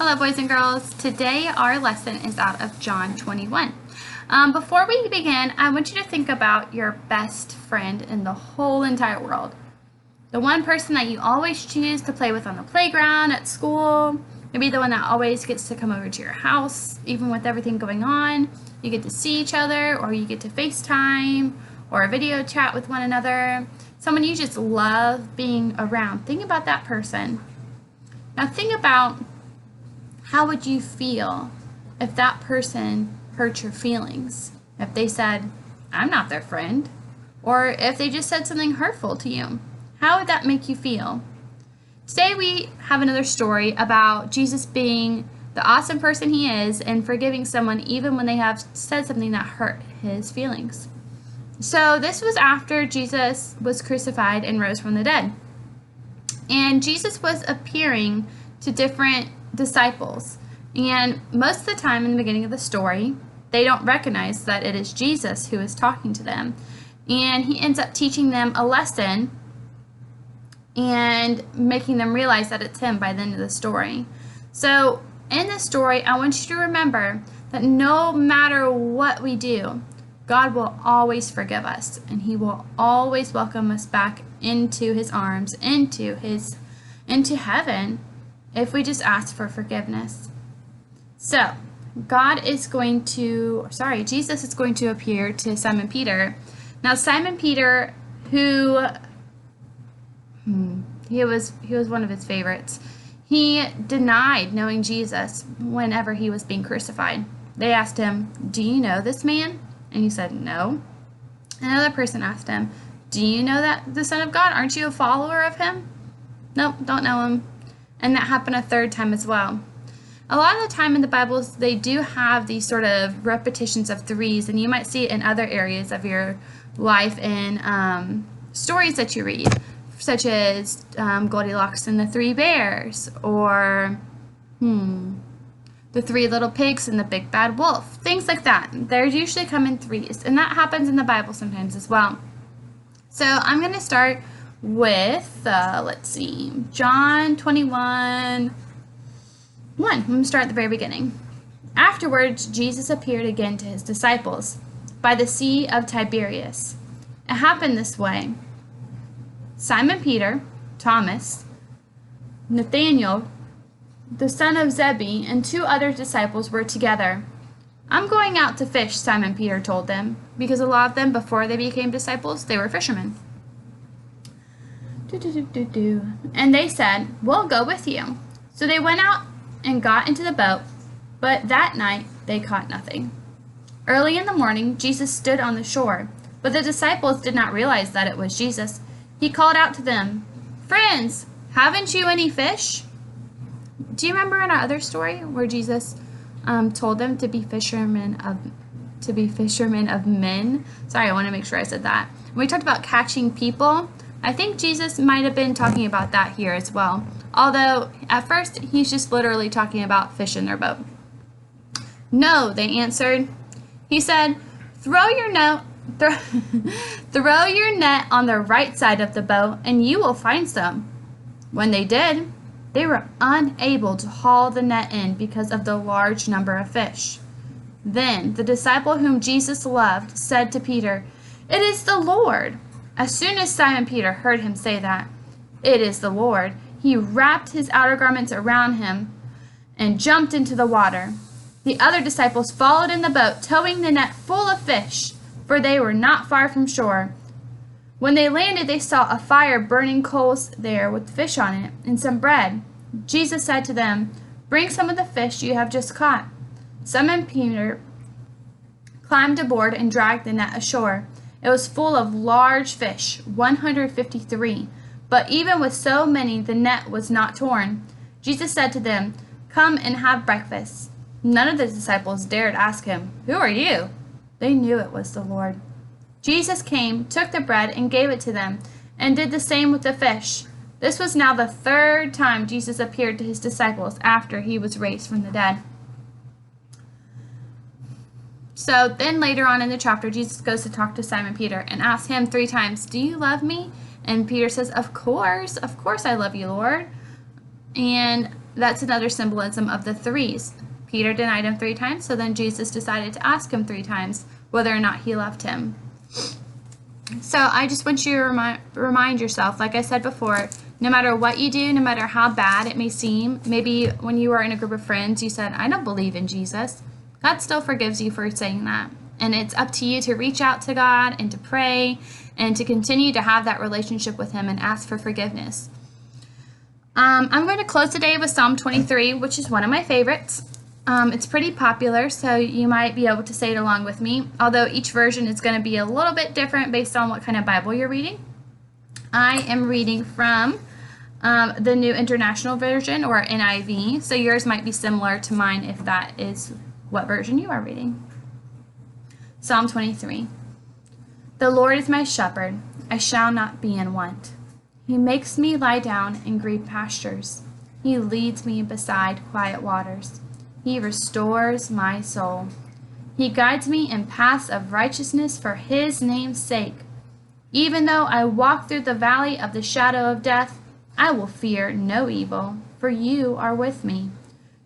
Hello, boys and girls. Today our lesson is out of John 21. Before we begin, I want you to think about your best friend in the whole entire world. The one person that you always choose to play with on the playground, at school, maybe the one that always gets to come over to your house, even with everything going on. You get to see each other, or you get to FaceTime, or video chat with one another. Someone you just love being around. Think about that person. Now think about how would you feel if that person hurt your feelings? If they said, I'm not their friend, or if they just said something hurtful to you, how would that make you feel? Today we have another story about Jesus being the awesome person he is and forgiving someone even when they have said something that hurt his feelings. So this was after Jesus was crucified and rose from the dead. And Jesus was appearing to different disciples. And most of the time in the beginning of the story, they don't recognize that it is Jesus who is talking to them. And he ends up teaching them a lesson and making them realize that it's him by the end of the story. So in this story, I want you to remember that no matter what we do, God will always forgive us, and he will always welcome us back into his arms, into heaven, if we just ask for forgiveness. So, Jesus is going to appear to Simon Peter. Now, Simon Peter, he was one of his favorites. He denied knowing Jesus whenever he was being crucified. They asked him, "Do you know this man?" And he said, "No." Another person asked him, "Do you know that the Son of God? Aren't you a follower of him?" "Nope, don't know him." And that happened a third time as well. A lot of the time in the Bibles, they do have these sort of repetitions of threes, and you might see it in other areas of your life in stories that you read, such as Goldilocks and the Three Bears, or the Three Little Pigs and the Big Bad Wolf, things like that. They're usually come in threes, and that happens in the Bible sometimes as well. So I'm going to start with, John 21, 1. I'm going to start at the very beginning. Afterwards, Jesus appeared again to his disciples by the Sea of Tiberias. It happened this way. Simon Peter, Thomas, Nathanael, the son of Zebedee, and 2 other disciples were together. "I'm going out to fish," Simon Peter told them, because a lot of them, before they became disciples, they were fishermen. And they said, "We'll go with you." So they went out and got into the boat, but that night they caught nothing. Early in the morning, Jesus stood on the shore, but the disciples did not realize that it was Jesus. He called out to them, "Friends, haven't you any fish?" Do you remember in our other story where Jesus told them to be fishermen of men? Sorry, I want to make sure I said that. When we talked about catching people, I think Jesus might have been talking about that here as well. Although at first he's just literally talking about fish in their boat. "No," they answered. He said, throw your net on the right side of the boat and you will find some." When they did, they were unable to haul the net in because of the large number of fish. Then the disciple whom Jesus loved said to Peter, "It is the Lord." As soon as Simon Peter heard him say that, "It is the Lord," he wrapped his outer garments around him and jumped into the water. The other disciples followed in the boat, towing the net full of fish, for they were not far from shore. When they landed, they saw a fire burning coals there with fish on it and some bread. Jesus said to them, "Bring some of the fish you have just caught." Simon Peter climbed aboard and dragged the net ashore. It was full of large fish, 153, but even with so many, the net was not torn. Jesus said to them, "Come and have breakfast." None of the disciples dared ask him, "Who are you?" They knew it was the Lord. Jesus came, took the bread, and gave it to them, and did the same with the fish. This was now the 3rd time Jesus appeared to his disciples after he was raised from the dead. So then later on in the chapter, Jesus goes to talk to Simon Peter and asks him 3 times, "Do you love me?" And Peter says, of course I love you, Lord." And that's another symbolism of the threes. Peter denied him 3 times, so then Jesus decided to ask him 3 times whether or not he loved him. So I just want you to remind yourself, like I said before, no matter what you do, no matter how bad it may seem, maybe when you were in a group of friends, you said, I don't believe in Jesus. God still forgives you for saying that. And it's up to you to reach out to God and to pray and to continue to have that relationship with him and ask for forgiveness. I'm going to close today with Psalm 23, which is one of my favorites. It's pretty popular, so you might be able to say it along with me, although each version is going to be a little bit different based on what kind of Bible you're reading. I am reading from the New International Version, or NIV, so yours might be similar to mine if that is what version you are reading. Psalm 23. The Lord is my shepherd, I shall not be in want. He makes me lie down in green pastures. He leads me beside quiet waters. He restores my soul. He guides me in paths of righteousness for his name's sake. Even though I walk through the valley of the shadow of death, I will fear no evil, for you are with me.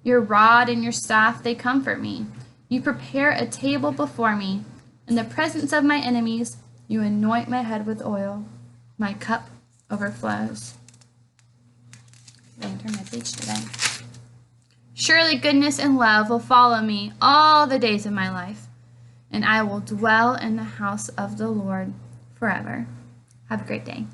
Your rod and your staff, they comfort me. You prepare a table before me. In the presence of my enemies, you anoint my head with oil. My cup overflows. Turn my page today. Surely goodness and love will follow me all the days of my life, and I will dwell in the house of the Lord forever. Have a great day.